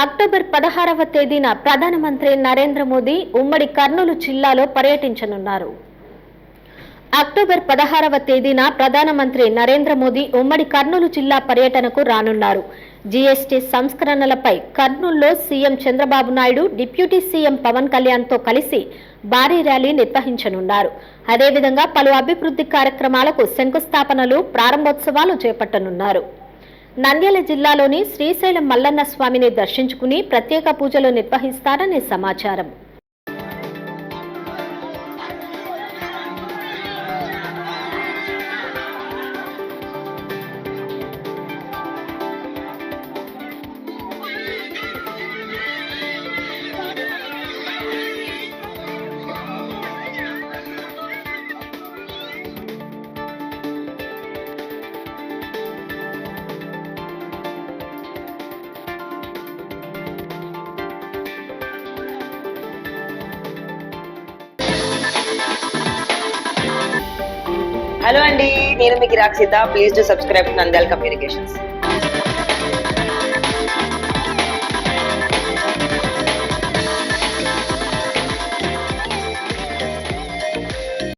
October 16వ తేదీన ప్రధానమంత్రి నరేంద్ర మోదీ ఉమ్మడి కర్నూలు జిల్లాలో పర్యటించనున్నారు. అక్టోబర్ 16వ తేదీన ప్రధానమంత్రి నరేంద్ర మోదీ ఉమ్మడి కర్నూలు జిల్లా పర్యటనకు రానున్నారు. జీఎస్టీ సంస్కరణలపై కర్నూలులో CM Chandrababu Naidu, deputy CM Pawan కళ్యాణ్తో కలిసి భారీ ర్యాలీ నిర్వహించనున్నారు. అదేవిధంగా పలు అభివృద్ధి కార్యక్రమాలకు శంకుస్థాపనలు, ప్రారంభోత్సవాలు చేపట్టనున్నారు. నంద్యాల జిల్లాలోని శ్రీశైలం మల్లన్న స్వామిని దర్శించుకుని ప్రత్యేక పూజలు నిర్వహిస్తారని సమాచారం. హలో అండి, నేను మీకు Rakshitha. Please to subscribe Nandyal communications.